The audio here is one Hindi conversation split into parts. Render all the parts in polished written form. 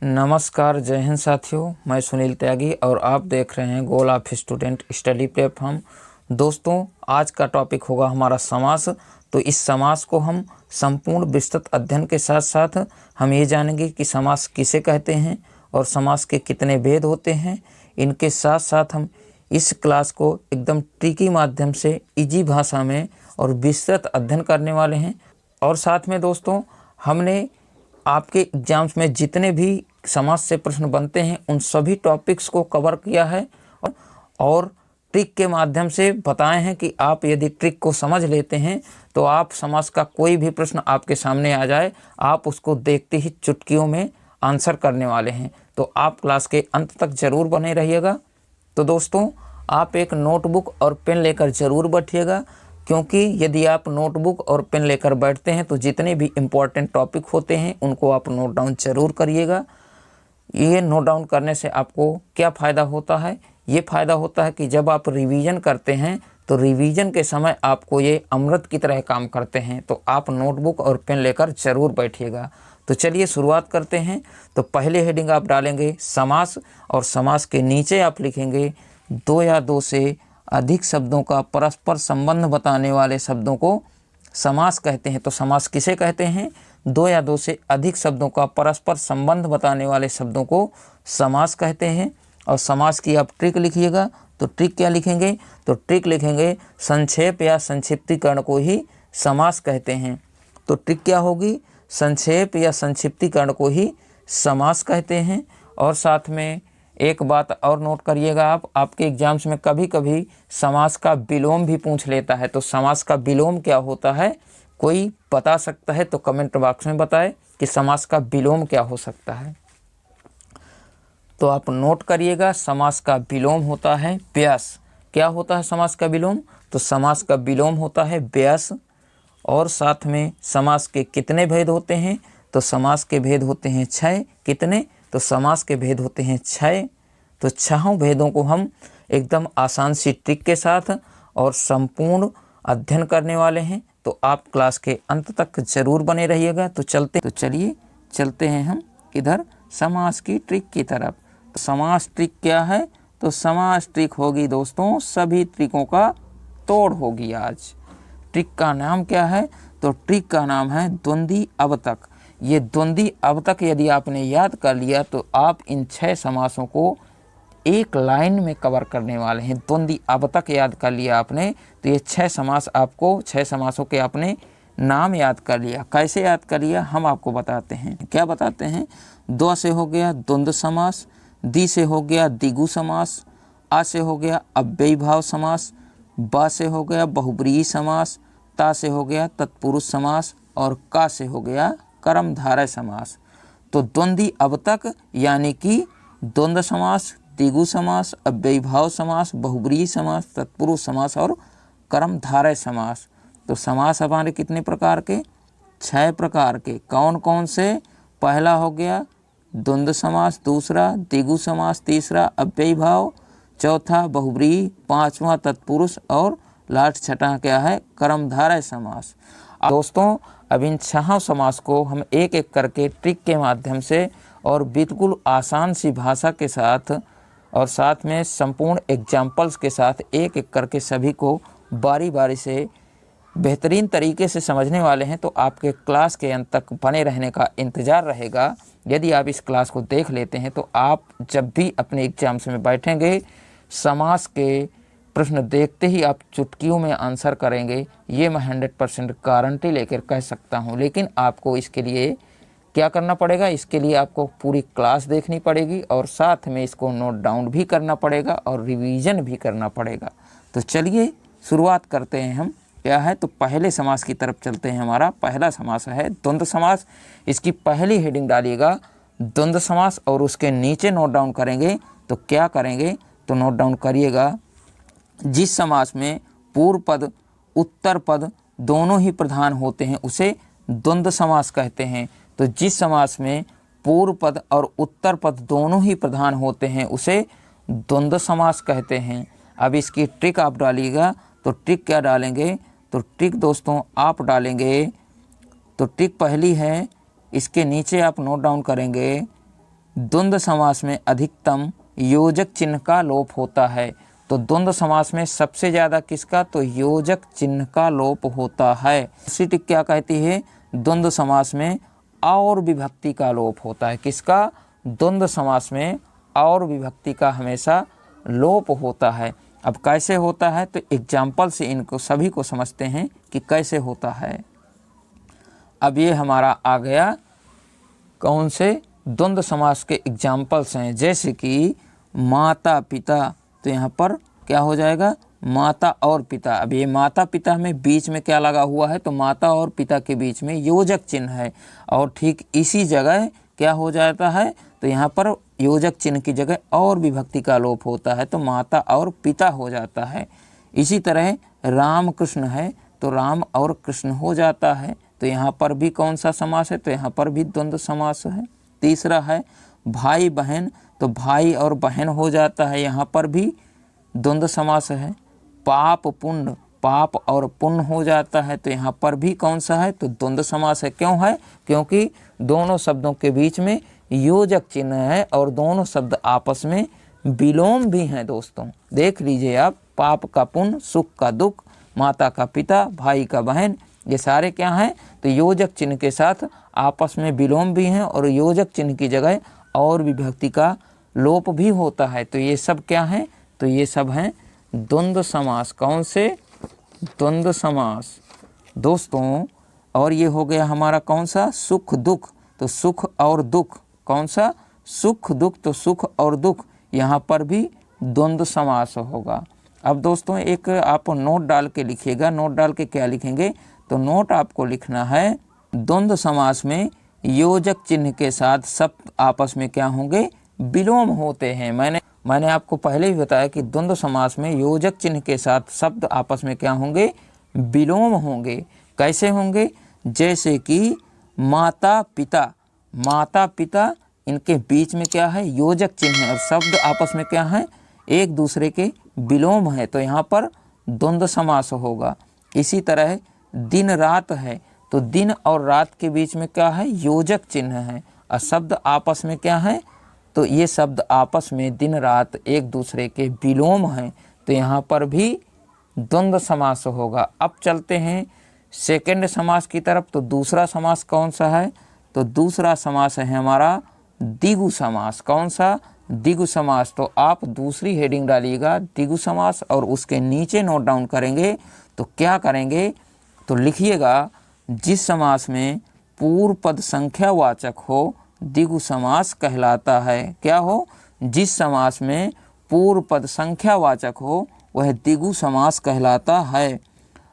नमस्कार, जय हिंद साथियों। मैं सुनील त्यागी और आप देख रहे हैं goal of student study platform. दोस्तों, आज का टॉपिक होगा हमारा समास। तो इस समास को हम संपूर्ण विस्तृत अध्ययन के साथ साथ हम ये जानेंगे कि समास किसे कहते हैं और समास के कितने भेद होते हैं। इनके साथ साथ हम इस क्लास को एकदम ट्रिकी माध्यम से इजी भाषा में और विस्तृत अध्ययन करने वाले हैं। और साथ में दोस्तों, हमने आपके एग्जाम्स में जितने भी समास से प्रश्न बनते हैं उन सभी टॉपिक्स को कवर किया है और ट्रिक के माध्यम से बताए हैं कि आप यदि ट्रिक को समझ लेते हैं तो आप समास का कोई भी प्रश्न आपके सामने आ जाए, आप उसको देखते ही चुटकियों में आंसर करने वाले हैं। तो आप क्लास के अंत तक ज़रूर बने रहिएगा। तो दोस्तों, आप एक नोटबुक और पेन लेकर ज़रूर बैठिएगा, क्योंकि यदि आप नोटबुक और पेन लेकर बैठते हैं तो जितने भी इम्पोर्टेंट टॉपिक होते हैं उनको आप नोट डाउन ज़रूर करिएगा। ये नोट डाउन करने से आपको क्या फ़ायदा होता है? ये फ़ायदा होता है कि जब आप रिवीजन करते हैं तो रिवीजन के समय आपको ये अमृत की तरह काम करते हैं। तो आप नोटबुक और पेन लेकर ज़रूर बैठिएगा। तो चलिए शुरुआत करते हैं। तो पहले हेडिंग आप डालेंगे समास, और समास के नीचे आप लिखेंगे दो या दो से अधिक शब्दों का परस्पर संबंध बताने वाले शब्दों को समास कहते हैं। तो समास किसे कहते हैं? दो या दो से अधिक शब्दों का परस्पर संबंध बताने वाले शब्दों को समास कहते हैं। और समास की आप ट्रिक लिखिएगा। तो ट्रिक क्या लिखेंगे? तो ट्रिक लिखेंगे संक्षेप या संक्षिप्तीकरण को ही समास कहते हैं। तो ट्रिक क्या होगी? संक्षेप या संक्षिप्तीकरण को ही समास कहते हैं। और साथ में एक बात और नोट करिएगा, आपके एग्जाम्स में कभी कभी समास का विलोम भी पूछ लेता है। तो समास का विलोम क्या होता है? कोई बता सकता है तो कमेंट बॉक्स में बताएं कि समास का विलोम क्या हो सकता है। तो आप नोट करिएगा, समास का विलोम होता है व्यास। क्या होता है समास का विलोम? तो समास का विलोम होता है व्यास। और साथ में समास के कितने भेद होते हैं? तो समास के भेद होते हैं 6। कितने? तो समास के भेद होते हैं 6। तो 6 भेदों को हम एकदम आसान सी ट्रिक के साथ और संपूर्ण अध्ययन करने वाले हैं। तो आप क्लास के अंत तक ज़रूर बने रहिएगा। तो चलिए चलते हैं हम इधर समास की ट्रिक की तरफ। तो समास ट्रिक क्या है? तो समास ट्रिक होगी दोस्तों सभी ट्रिकों का तोड़ होगी आज। ट्रिक का नाम क्या है? तो ट्रिक का नाम है द्वंद्वी अवतक। ये द्वंद्वी अवतक यदि आपने याद कर लिया तो आप इन 6 समासों को एक लाइन में कवर करने वाले हैं। द्वंद्वी अवतक याद कर लिया आपने तो ये 6 समास आपको 6 समासों के आपने नाम याद कर लिया। कैसे याद कर लिया हम आपको बताते हैं। क्या बताते हैं? द्व से हो गया द्वंद्व समास, दी से हो गया द्विगु समास, आ से हो गया अव्ययीभाव समास, बा से हो गया बहुब्रीहि समास, ता से हो गया तत्पुरुष समास और का से हो गया कर्मधारय समास। तो द्वंद्वी अवतक यानी कि द्वंद्व समास, द्विगु समास, अव्ययीभाव समास, बहुब्रीहि समास, तत्पुरुष समास और कर्मधारय समास। तो समास हमारे कितने प्रकार के? 6 प्रकार के। कौन कौन से? पहला हो गया द्वंद्व समास, दूसरा द्विगु समास, तीसरा अव्ययीभाव, चौथा बहुब्रीहि, पांचवा तत्पुरुष और लास्ट छठा क्या है? कर्मधारय समास। दोस्तों, अब इन 6 समास को हम एक एक करके ट्रिक के माध्यम से और बिल्कुल आसान सी भाषा के साथ और साथ में संपूर्ण एग्जाम्पल्स के साथ एक एक करके सभी को बारी बारी से बेहतरीन तरीके से समझने वाले हैं। तो आपके क्लास के अंत तक बने रहने का इंतज़ार रहेगा। यदि आप इस क्लास को देख लेते हैं तो आप जब भी अपने एग्जाम्स में बैठेंगे समास के प्रश्न देखते ही आप चुटकियों में आंसर करेंगे। ये मैं 100% गारंटी लेकर कह सकता हूँ। लेकिन आपको इसके लिए क्या करना पड़ेगा? इसके लिए आपको पूरी क्लास देखनी पड़ेगी और साथ में इसको नोट डाउन भी करना पड़ेगा और रिवीजन भी करना पड़ेगा। तो चलिए शुरुआत करते हैं हम। क्या है? तो पहले समास की तरफ चलते हैं। हमारा पहला समास है द्वंद्व समास। इसकी पहली हेडिंग डालिएगा द्वंद्व समास और उसके नीचे नोट डाउन करेंगे। तो क्या करेंगे? तो नोट डाउन करिएगा, जिस समास में पूर्व पद उत्तर पद दोनों ही प्रधान होते हैं उसे द्वंद्व समास कहते हैं। तो जिस समास में पूर्व पद और उत्तर पद दोनों ही प्रधान होते हैं उसे द्वंद्व समास कहते हैं। अब इसकी ट्रिक आप डालिएगा। तो ट्रिक क्या डालेंगे? तो ट्रिक दोस्तों आप डालेंगे, तो ट्रिक पहली है, इसके नीचे आप नोट डाउन करेंगे द्वंद्व समास में अधिकतम योजक चिन्ह का लोप होता है। तो द्वंद्व समास में सबसे ज़्यादा किसका? तो योजक चिन्ह का लोप होता है। दूसरी टिक क्या कहती है? द्वंद्व समास में और विभक्ति का लोप होता है। किसका? द्वंद्व समास में और विभक्ति का हमेशा लोप होता है। अब कैसे होता है? तो एग्जाम्पल से इनको सभी को समझते हैं कि कैसे होता है। अब ये हमारा आ गया कौन से? द्वंद्व समास के एग्जाम्पल्स हैं, जैसे कि माता पिता। तो यहाँ पर क्या हो जाएगा? माता और पिता। अब ये माता पिता में बीच में क्या लगा हुआ है? तो माता और पिता के बीच में योजक चिन्ह है, और ठीक इसी जगह क्या हो जाता है? तो यहाँ पर योजक चिन्ह की जगह और विभक्ति का लोप होता है, तो माता और पिता हो जाता है। इसी तरह राम कृष्ण है, तो राम और कृष्ण हो जाता है। तो यहाँ पर भी कौन सा समास है? तो यहाँ पर भी द्वंद्व समास है। तीसरा है भाई बहन, तो भाई और बहन हो जाता है, यहाँ पर भी द्वंद्व समास है। पाप पुण्य, पाप और पुण्य हो जाता है, तो यहाँ पर भी कौन सा है? तो द्वंद्व समास है। क्यों है? क्योंकि दोनों शब्दों के बीच में योजक चिन्ह है और दोनों शब्द आपस में विलोम भी हैं। दोस्तों देख लीजिए आप, पाप का पुण्य, सुख का दुख, माता का पिता, भाई का बहन, ये सारे क्या हैं? तो योजक चिन्ह के साथ आपस में विलोम भी हैं और योजक चिन्ह की जगह और विभक्ति का लोप भी होता है। तो ये सब क्या हैं? तो ये सब हैं द्वंद्व समास। कौन से? द्वंद्व समास दोस्तों। और ये हो गया हमारा कौन सा? सुख दुख। तो सुख और दुख, कौन सा? सुख दुख, तो सुख और दुख यहाँ पर भी द्वंद्व समास होगा। अब दोस्तों एक आप नोट डाल के लिखिएगा। नोट डाल के क्या लिखेंगे? तो नोट आपको लिखना है, द्वंद्व समास में योजक चिन्ह के साथ शब्द आपस में क्या होंगे? विलोम होते हैं। मैंने आपको पहले ही बताया कि द्वंद्व समास में योजक चिन्ह के साथ शब्द आपस में क्या होंगे? विलोम होंगे। कैसे होंगे? जैसे कि माता पिता, माता पिता, इनके बीच में क्या है? योजक चिन्ह है और शब्द आपस में क्या है? एक दूसरे के विलोम है, तो यहाँ पर द्वंद्व समास होगा। इसी तरह दिन रात है, तो दिन और रात के बीच में क्या है? योजक चिन्ह है और शब्द आपस में क्या है? तो ये शब्द आपस में दिन रात एक दूसरे के विलोम हैं, तो यहाँ पर भी द्वंद्व समास होगा। अब चलते हैं सेकंड समास की तरफ। तो दूसरा समास कौन सा है? तो दूसरा समास है हमारा द्विगु समास। कौन सा? द्विगु समास। तो आप दूसरी हेडिंग डालिएगा द्विगु समास और उसके नीचे नोट डाउन करेंगे। तो क्या करेंगे? तो लिखिएगा, जिस समास में पूर्व पद संख्यावाचक हो द्विगु समास कहलाता है। क्या हो? जिस समास में पूर्व पद संख्यावाचक हो वह द्विगु समास कहलाता है।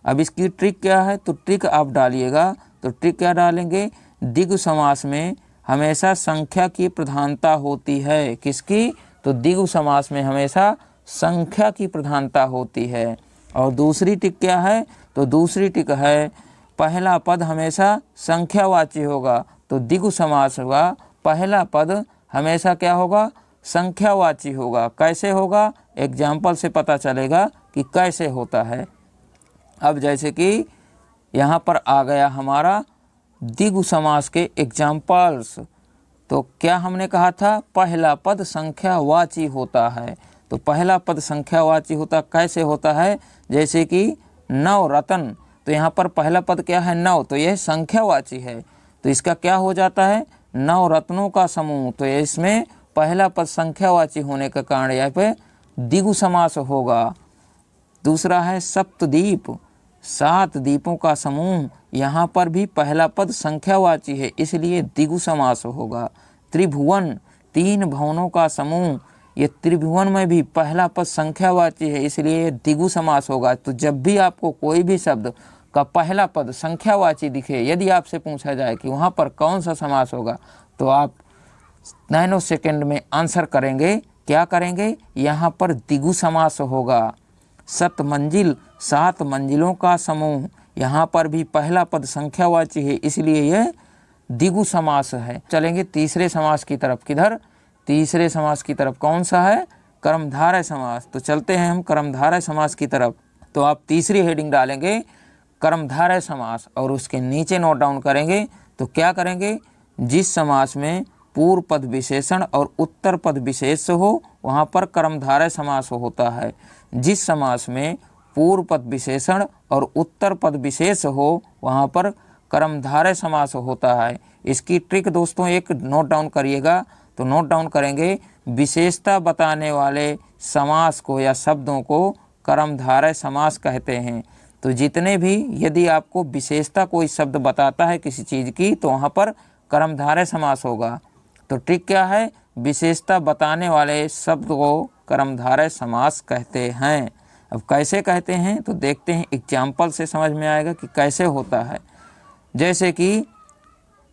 अब इसकी ट्रिक क्या है? तो ट्रिक आप डालिएगा। तो ट्रिक क्या डालेंगे? द्विगु समास में हमेशा संख्या की प्रधानता होती है। किसकी? तो द्विगु समास में हमेशा संख्या की प्रधानता होती है। और दूसरी टिक क्या है? तो दूसरी टिक है पहला पद हमेशा संख्यावाची होगा। तो द्विगु समास होगा, पहला पद हमेशा क्या होगा? संख्यावाची होगा। कैसे होगा? एग्जाम्पल से पता चलेगा कि कैसे होता है। अब जैसे कि यहाँ पर आ गया हमारा द्विगु समास के एग्जाम्पल्स। तो क्या हमने कहा था? पहला पद संख्यावाची होता है। तो पहला पद संख्यावाची होता कैसे होता है? जैसे कि नव रतन, तो यहाँ पर पहला पद क्या है? नव, तो यह संख्यावाची है, तो इसका क्या हो जाता है? नव रत्नों का समूह। तो इसमें पहला पद संख्यावाची होने के कारण यहाँ पे द्विगु समास होगा। दूसरा है सप्तद्वीप, 7 द्वीपों का समूह, यहाँ पर भी पहला पद संख्यावाची है, इसलिए द्विगु समास होगा। त्रिभुवन, 3 भवनों का समूह, ये त्रिभुवन में भी पहला पद संख्यावाची है, इसलिए द्विगु समास होगा। तो जब भी आपको कोई भी शब्द का पहला पद संख्यावाची दिखे, यदि आपसे पूछा जाए कि वहाँ पर कौन सा समास होगा, तो आप नैनो सेकंड में आंसर करेंगे। क्या करेंगे? यहाँ पर द्विगु समास होगा। सतमंजिल, 7 मंजिलों का समूह, यहाँ पर भी पहला पद संख्यावाची है, इसलिए यह द्विगु समास है। चलेंगे तीसरे समास की तरफ। किधर? तीसरे समास की तरफ। कौन सा है? कर्मधारय समास। तो चलते हैं हम कर्मधारय समास की तरफ। तो आप तीसरी हेडिंग डालेंगे कर्मधारय समास और उसके नीचे नोट डाउन करेंगे। तो क्या करेंगे? जिस समास में पूर्व पद विशेषण और उत्तर पद विशेष हो वहाँ पर कर्मधारय समास होता है। जिस समास में पूर्व पद विशेषण और उत्तर पद विशेष हो वहाँ पर कर्मधारय समास होता है। इसकी ट्रिक दोस्तों एक नोट डाउन करिएगा। तो नोट डाउन करेंगे, विशेषता बताने वाले समास को या शब्दों को कर्मधारय समास कहते हैं। तो जितने भी यदि आपको विशेषता कोई शब्द बताता है किसी चीज़ की तो वहाँ पर कर्मधारय समास होगा। तो ट्रिक क्या है, विशेषता बताने वाले शब्द को कर्मधारय समास कहते हैं। अब कैसे कहते हैं तो देखते हैं, एग्जाम्पल से समझ में आएगा कि कैसे होता है। जैसे कि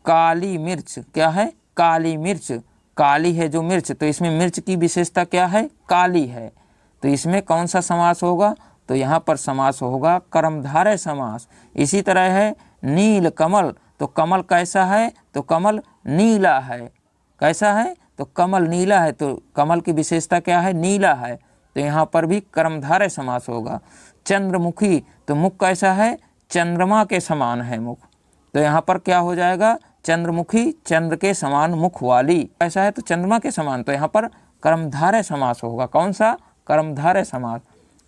काली मिर्च, क्या है, काली मिर्च, काली है जो मिर्च, तो इसमें मिर्च की विशेषता क्या है, काली है। तो इसमें कौन सा समास होगा, तो यहाँ पर समास होगा कर्मधारय समास। इसी तरह है नील कमल, तो कमल कैसा है, तो कमल नीला है। कैसा है, तो कमल नीला है, तो कमल की विशेषता क्या है, नीला है। तो यहाँ पर भी कर्मधारय समास होगा। चंद्रमुखी, तो मुख कैसा है, चंद्रमा के समान है मुख, तो यहाँ पर क्या हो जाएगा, चंद्रमुखी, चंद्र के समान मुख वाली। ऐसा है तो चंद्रमा के समान, तो यहाँ पर कर्मधारय समास होगा। कौन सा, कर्मधारय समास।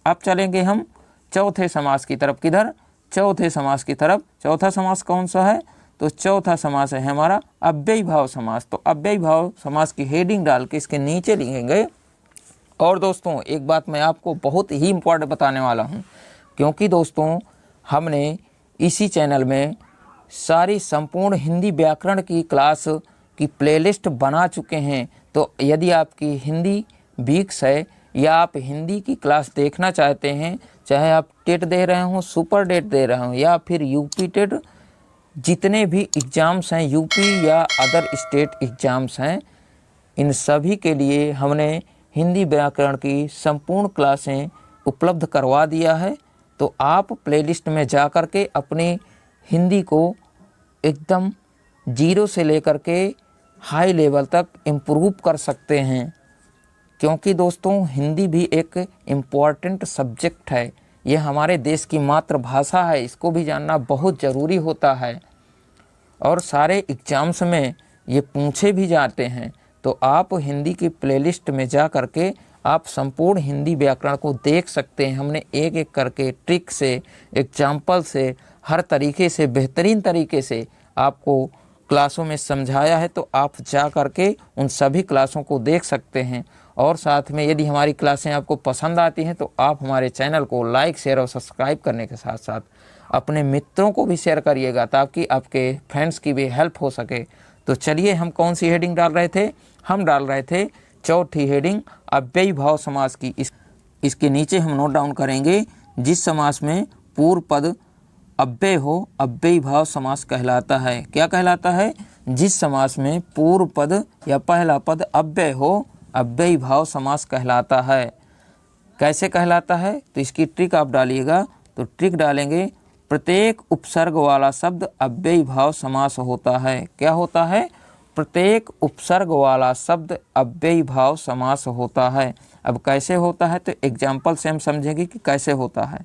अब चलेंगे हम चौथे समास की तरफ। किधर, चौथे समास की तरफ। चौथा समास कौन सा है, तो चौथा समास है हमारा अव्ययी भाव समास। तो अव्ययी भाव समास की हेडिंग डाल के इसके नीचे लिखेंगे। और दोस्तों एक बात मैं आपको बहुत ही इम्पोर्टेंट बताने वाला हूँ, क्योंकि दोस्तों हमने इसी चैनल में सारी संपूर्ण हिंदी व्याकरण की क्लास की प्लेलिस्ट बना चुके हैं। तो यदि आपकी हिंदी वीक्स है या आप हिंदी की क्लास देखना चाहते हैं, चाहे आप टेट दे रहे हों, सुपर डेट दे रहे हों या फिर यूपी टेट, जितने भी एग्ज़ाम्स हैं, यूपी या अदर स्टेट एग्ज़ाम्स हैं, इन सभी के लिए हमने हिंदी व्याकरण की संपूर्ण क्लासें उपलब्ध करवा दिया है। तो आप प्लेलिस्ट में जा कर के अपनी हिंदी को एकदम जीरो से लेकर के हाई लेवल तक इम्प्रूव कर सकते हैं, क्योंकि दोस्तों हिंदी भी एक इम्पॉर्टेंट सब्जेक्ट है। ये हमारे देश की मातृभाषा है, इसको भी जानना बहुत ज़रूरी होता है और सारे एग्ज़ाम्स में ये पूछे भी जाते हैं। तो आप हिंदी की प्लेलिस्ट में जा कर के आप संपूर्ण हिंदी व्याकरण को देख सकते हैं। हमने एक एक करके ट्रिक से, एग्जाम्पल से, हर तरीके से, बेहतरीन तरीके से आपको क्लासों में समझाया है। तो आप जा कर के उन सभी क्लासों को देख सकते हैं। और साथ में यदि हमारी क्लासें आपको पसंद आती हैं तो आप हमारे चैनल को लाइक, शेयर और सब्सक्राइब करने के साथ साथ अपने मित्रों को भी शेयर करिएगा, ताकि आपके फ्रेंड्स की भी हेल्प हो सके। तो चलिए हम कौन सी हेडिंग डाल रहे थे, हम डाल रहे थे चौथी हेडिंग अव्ययी भाव समास की। इसके नीचे हम नोट डाउन करेंगे, जिस समास में पूर्व पद अव्यय हो अव्ययी भाव समास कहलाता है। क्या कहलाता है, जिस समास में पूर्व पद या पहला पद अव्यय हो अव्ययी भाव समास कहलाता है। कैसे कहलाता है, तो इसकी ट्रिक आप डालिएगा। तो ट्रिक डालेंगे, प्रत्येक उपसर्ग वाला शब्द अव्ययी भाव समास होता है। क्या होता है, प्रत्येक उपसर्ग वाला शब्द अव्ययी भाव समास होता है। अब कैसे होता है, तो एग्जाम्पल से हम समझेंगे कि कैसे होता है।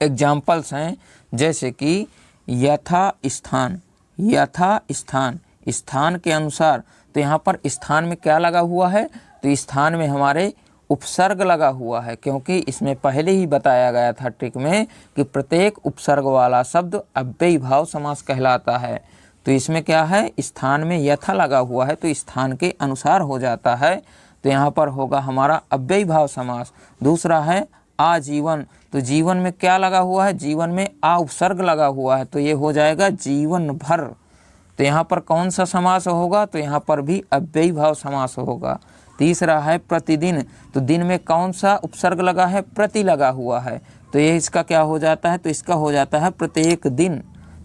एग्जाम्पल्स हैं जैसे कि यथा स्थान, यथा स्थान, स्थान के अनुसार। तो यहाँ पर स्थान में क्या लगा हुआ है, तो स्थान में हमारे उपसर्ग लगा हुआ है, क्योंकि इसमें पहले ही बताया गया था ट्रिक में कि प्रत्येक उपसर्ग वाला शब्द अव्ययी भाव समास कहलाता है। तो इसमें क्या है, स्थान में यथा लगा हुआ है तो स्थान के अनुसार हो जाता है। तो यहाँ पर होगा हमारा अव्ययी भाव समास। दूसरा है आजीवन, तो जीवन में क्या लगा हुआ है, जीवन में आ उपसर्ग लगा हुआ है, तो ये हो जाएगा जीवन भर। तो यहाँ पर कौन सा समास होगा, तो यहाँ पर भी अव्ययी भाव समास होगा। तीसरा है प्रतिदिन, तो दिन में कौन सा उपसर्ग लगा है, प्रति लगा हुआ है, तो ये इसका क्या हो जाता है, तो इसका हो जाता है प्रत्येक दिन।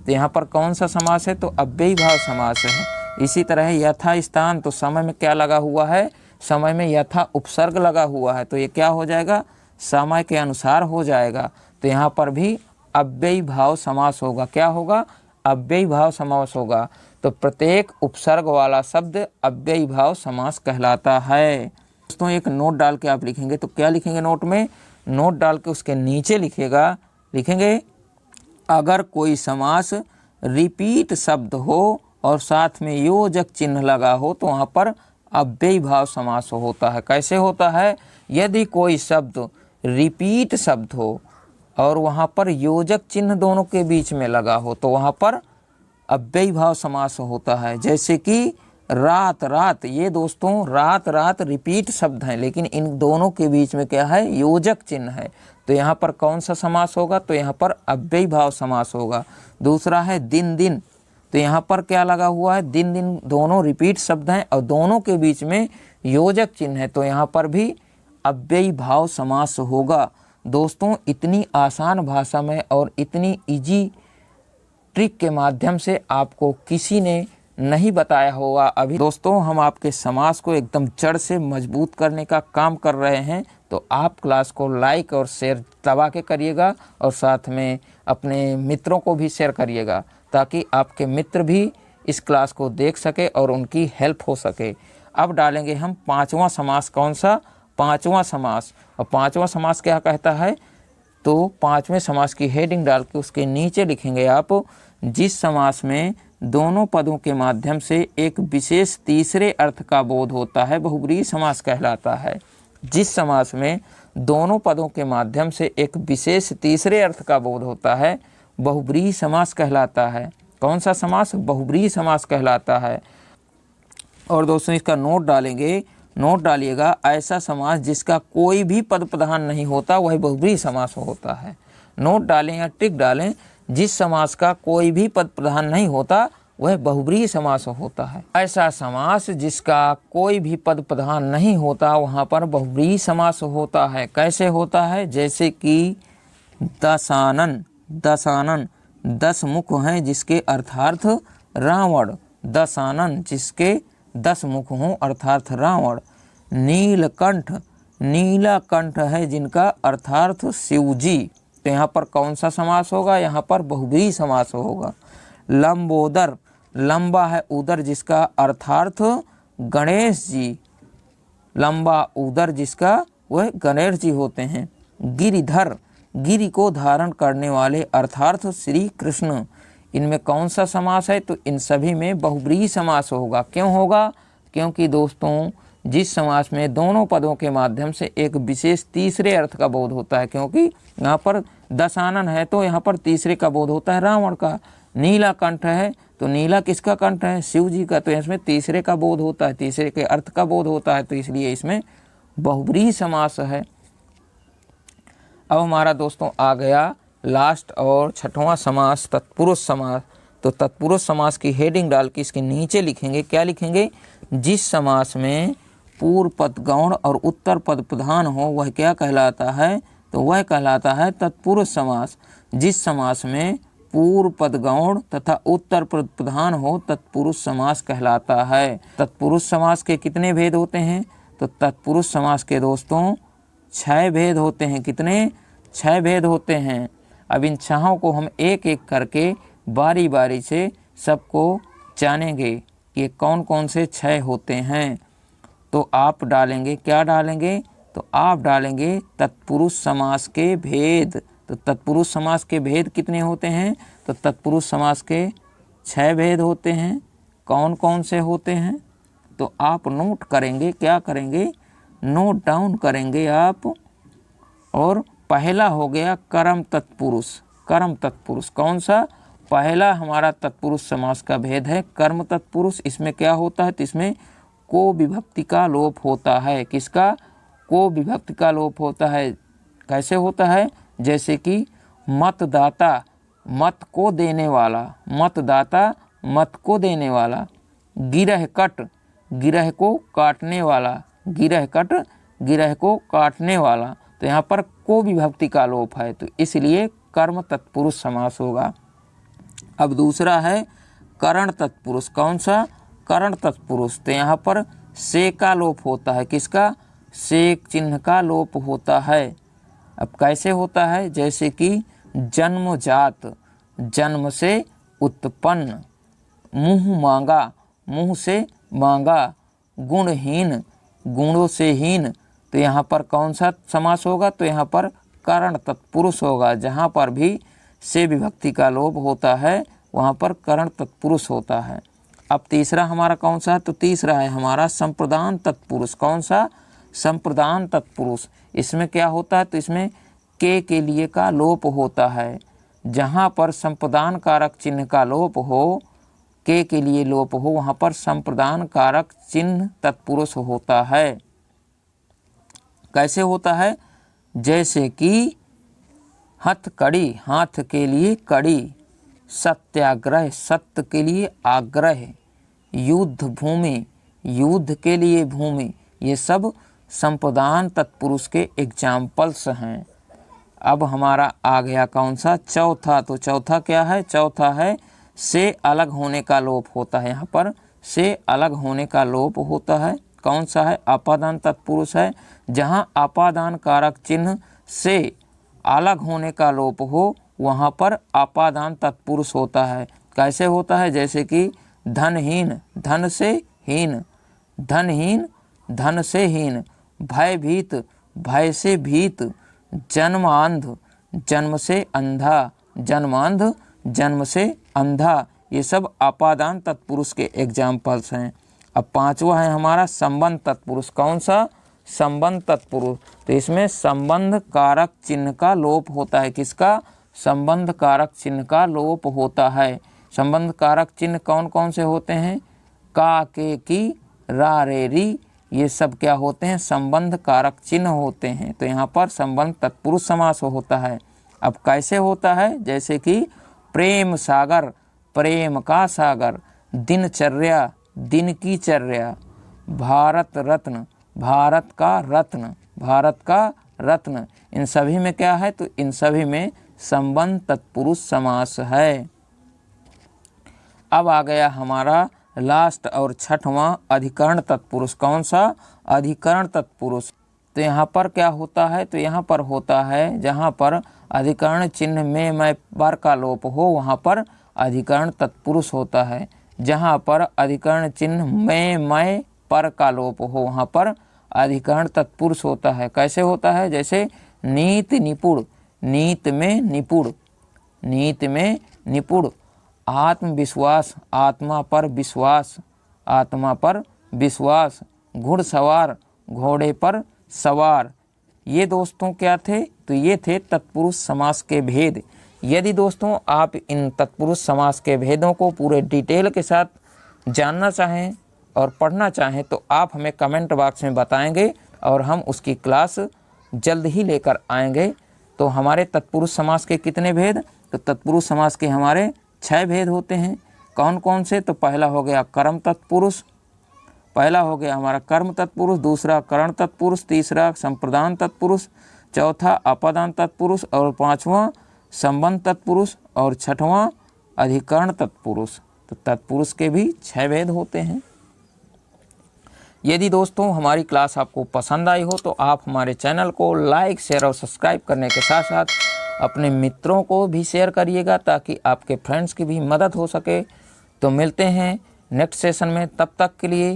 तो यहाँ पर कौन सा समास है, तो अव्ययी भाव समास है। इसी तरह यथा स्थान, तो समय में क्या लगा हुआ है, समय में यथा उपसर्ग लगा हुआ है, तो ये क्या हो जाएगा, समय के अनुसार हो जाएगा। तो यहाँ पर भी अव्ययी भाव समास होगा। क्या होगा, अव्ययी भाव समास होगा। तो प्रत्येक उपसर्ग वाला शब्द अव्ययी भाव समास कहलाता है। दोस्तों एक नोट डाल के आप लिखेंगे, तो क्या लिखेंगे नोट में, नोट डाल के उसके नीचे लिखेंगे अगर कोई समास रिपीट शब्द हो और साथ में योजक चिन्ह लगा हो तो वहाँ पर अव्ययी भाव समास होता है। कैसे होता है? यदि कोई शब्द रिपीट शब्द हो और वहाँ पर योजक चिन्ह दोनों के बीच में लगा हो तो वहाँ पर अव्ययी भाव समास होता है। जैसे कि रात रात, ये दोस्तों रात रात रिपीट शब्द हैं, लेकिन इन दोनों के बीच में क्या है? योजक चिन्ह है। तो यहाँ पर कौन सा समास होगा? तो यहाँ पर अव्ययी भाव समास होगा। दूसरा है दिन दिन, तो यहाँ पर क्या लगा हुआ है? दिन दिन, दोनों रिपीट शब्द हैं और दोनों के बीच में योजक चिन्ह है, तो यहाँ पर भी अव्ययी भाव समास होगा। दोस्तों इतनी आसान भाषा में और इतनी इजी ट्रिक के माध्यम से आपको किसी ने नहीं बताया होगा अभी। दोस्तों हम आपके समास को एकदम जड़ से मजबूत करने का काम कर रहे हैं, तो आप क्लास को लाइक और शेयर दबा के करिएगा और साथ में अपने मित्रों को भी शेयर करिएगा, ताकि आपके मित्र भी इस क्लास को देख सके और उनकी हेल्प हो सके। अब डालेंगे हम पांचवा समास। कौन सा? पांचवा समास। और पांचवा समास क्या कहता है? तो पांचवें समास की हेडिंग डाल के उसके नीचे लिखेंगे आप, जिस समास में दोनों पदों के माध्यम से एक विशेष तीसरे अर्थ का बोध होता है बहुब्रीहि समास कहलाता है। जिस समास में दोनों पदों के माध्यम से एक विशेष तीसरे अर्थ का बोध होता है बहुब्रीहि समास कहलाता है। कौन सा समास? बहुब्रीहि समास कहलाता है। और दोस्तों इसका नोट डालेंगे, नोट डालिएगा, ऐसा समास जिसका कोई भी पद प्रधान नहीं होता वह बहुब्रीहि समास होता है। नोट डालें या टिक डालें, जिस समास का कोई भी पद प्रधान नहीं होता वह बहुब्रीहि समास होता है। ऐसा समास जिसका कोई भी पद प्रधान नहीं होता वहाँ पर बहुब्रीहि समास होता है। कैसे होता है? जैसे कि दशानन, दशानन 10 मुख हैं जिसके अर्थार्थ रावण, दशानन जिसके 10 मुख हों अर्थार्थ रावण। नीलकंठ, नीलाकंठ है जिनका अर्थार्थ शिवजी, तो यहाँ पर कौन सा समास होगा? यहाँ पर बहुब्रीहि समास होगा। लंबोदर, लंबा है उदर जिसका अर्थार्थ गणेश जी, लंबा उदर जिसका वह गणेश जी होते हैं। गिरिधर, गिरि को धारण करने वाले अर्थार्थ श्री कृष्ण, इनमें कौन सा समास है? तो इन सभी में बहुब्रीहि समास होगा। क्यों होगा? क्योंकि दोस्तों जिस समास में दोनों पदों के माध्यम से एक विशेष तीसरे अर्थ का बोध होता है, क्योंकि यहाँ पर दशानन है तो यहाँ पर तीसरे का बोध होता है रावण का। नीला कंठ है तो नीला किसका कंठ है? शिव जी का, तो इसमें तीसरे का बोध होता है, तीसरे के अर्थ का बोध होता है, तो इसलिए इसमें बहुब्रीहि समास है। अब हमारा दोस्तों आ गया लास्ट और छठवां समास, तत्पुरुष समास। तो तत्पुरुष समास की हेडिंग डाल के इसके नीचे लिखेंगे, क्या लिखेंगे? जिस समास में पूर्व पद गौण और उत्तर पद प्रधान हो वह क्या कहलाता है? तो वह कहलाता है तत्पुरुष समास। जिस समास में पूर्व पद गौण तथा उत्तर पद प्रधान हो तत्पुरुष समास कहलाता है। तत्पुरुष समास के कितने भेद होते हैं? तो तत्पुरुष समास के दोस्तों 6 भेद होते हैं। कितने? 6 भेद होते हैं। अब इन 6 को हम एक एक करके बारी बारी से सबको जानेंगे कि कौन कौन से 6 होते हैं। तो आप डालेंगे, क्या डालेंगे? तो आप डालेंगे तत्पुरुष समास के भेद। तो तत्पुरुष समास के भेद कितने होते हैं? तो तत्पुरुष समास के 6 भेद होते हैं। कौन कौन से होते हैं? तो आप नोट करेंगे, क्या करेंगे? नोट डाउन करेंगे आप। और पहला हो गया कर्म तत्पुरुष। कर्म तत्पुरुष कौन सा? पहला हमारा तत्पुरुष समास का भेद है कर्म तत्पुरुष। इसमें क्या होता है? तो इसमें को विभक्ति का लोप होता है। किसका? को विभक्ति का लोप होता है। कैसे होता है? जैसे कि मतदाता, मत को देने वाला, मतदाता मत को देने वाला। गिरह कट, गिरह को काटने वाला, गिरह कट गिरह को काटने वाला। तो यहाँ पर को विभक्ति का लोप है, तो इसलिए कर्म तत्पुरुष समास होगा। अब दूसरा है करण तत्पुरुष। कौन सा? करण तत्पुरुष। तो यहाँ पर से का लोप होता है। किसका? से चिन्ह का लोप होता है। अब कैसे होता है? जैसे कि जन्मजात, जन्म से उत्पन्न। मुँह मांगा, मुँह से मांगा। गुणहीन, गुणों से हीन। तो यहाँ पर कौन सा समास होगा? तो यहाँ पर करण तत्पुरुष होगा। जहाँ पर भी से विभक्ति का लोप होता है वहाँ पर करण तत्पुरुष होता है। अब तीसरा हमारा कौन सा है, तो तीसरा है हमारा संप्रदान तत्पुरुष। कौन सा, संप्रदान तत्पुरुष। इसमें क्या होता है, तो इसमें के लिए का लोप होता है। जहाँ पर संप्रदान कारक चिन्ह का लोप हो, के लिए लोप हो, वहाँ पर संप्रदान कारक चिन्ह तत्पुरुष होता है। कैसे होता है, जैसे कि हथकड़ी, हाथ के लिए कड़ी, सत्याग्रह, सत्य के लिए आग्रह, युद्ध भूमि, युद्ध के लिए भूमि, ये सब संप्रदान तत्पुरुष के एग्जाम्पल्स हैं। अब हमारा आ गया कौन सा, चौथा। तो चौथा क्या है, चौथा है से अलग होने का लोप होता है। यहाँ पर से अलग होने का लोप होता है। कौन सा है, अपादान तत्पुरुष है। जहाँ अपादान कारक चिन्ह से अलग होने का लोप हो, वहाँ पर अपादान तत्पुरुष होता है। कैसे होता है, जैसे कि धनहीन, धन से हीन, धनहीन, धन से हीन, भयभीत, भय से भीत, जन्मांध, जन्म से अंधा, जन्मांध, जन्म से अंधा, ये सब अपादान तत्पुरुष के एग्जाम्पल्स हैं। अब पांचवा है हमारा संबंध तत्पुरुष। कौन सा, संबंध तत्पुरुष। तो इसमें संबंध कारक चिन्ह का लोप होता है। किसका, संबंध कारक चिन्ह का लोप होता है। संबंध कारक चिन्ह कौन कौन से होते हैं, का, के, की, रा, रे, री, ये सब क्या होते हैं, संबंध कारक चिन्ह होते हैं। तो यहाँ पर संबंध तत्पुरुष समास होता है। अब कैसे होता है, जैसे कि प्रेम सागर, प्रेम का सागर, दिनचर्या, दिन की चर्या, भारत रत्न, भारत का रत्न, भारत का रत्न, इन सभी में क्या है, तो इन सभी में संबंध तत्पुरुष समास है। अब आ गया हमारा लास्ट और छठवां अधिकरण तत्पुरुष। कौन सा, अधिकरण तत्पुरुष। तो यहाँ पर क्या होता है, तो यहाँ पर होता है जहाँ पर अधिकरण चिन्ह में मैं पर का लोप हो, वहाँ पर अधिकरण तत्पुरुष होता है। जहाँ पर अधिकरण चिन्ह में मैं पर का लोप हो, वहाँ पर अधिकरण तत्पुरुष होता है। कैसे होता है, जैसे नीत निपुण, नीत में निपुण, नीत में निपुण, आत्मविश्वास, आत्मा पर विश्वास, आत्मा पर विश्वास, घुड़सवार, घोड़े पर सवार। ये दोस्तों क्या थे, तो ये थे तत्पुरुष समास के भेद। यदि दोस्तों आप इन तत्पुरुष समास के भेदों को पूरे डिटेल के साथ जानना चाहें और पढ़ना चाहें तो आप हमें कमेंट बॉक्स में बताएंगे और हम उसकी क्लास जल्द ही लेकर आएंगे। तो हमारे तत्पुरुष समास के कितने भेद, तो तत्पुरुष समास के हमारे 6 भेद होते हैं। कौन कौन से, तो पहला हो गया कर्म तत्पुरुष, पहला हो गया हमारा कर्म तत्पुरुष, दूसरा करण तत्पुरुष, तीसरा संप्रदान तत्पुरुष, चौथा अपादान तत्पुरुष और पांचवा संबंध तत्पुरुष और छठवां अधिकरण तत्पुरुष। तो तत्पुरुष के भी 6 भेद होते हैं। यदि दोस्तों हमारी क्लास आपको पसंद आई हो तो आप हमारे चैनल को लाइक, शेयर और सब्सक्राइब करने के साथ साथ अपने मित्रों को भी शेयर करिएगा ताकि आपके फ्रेंड्स की भी मदद हो सके। तो मिलते हैं नेक्स्ट सेशन में, तब तक के लिए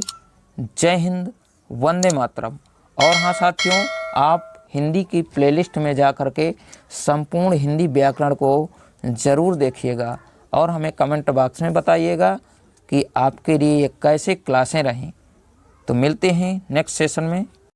जय हिंद, वंदे मातरम। और हाँ साथियों, आप हिंदी की प्लेलिस्ट में जा कर के संपूर्ण हिंदी व्याकरण को ज़रूर देखिएगा और हमें कमेंट बॉक्स में बताइएगा कि आपके लिए ये कैसे क्लासें रहीं। तो मिलते हैं नेक्स्ट सेशन में।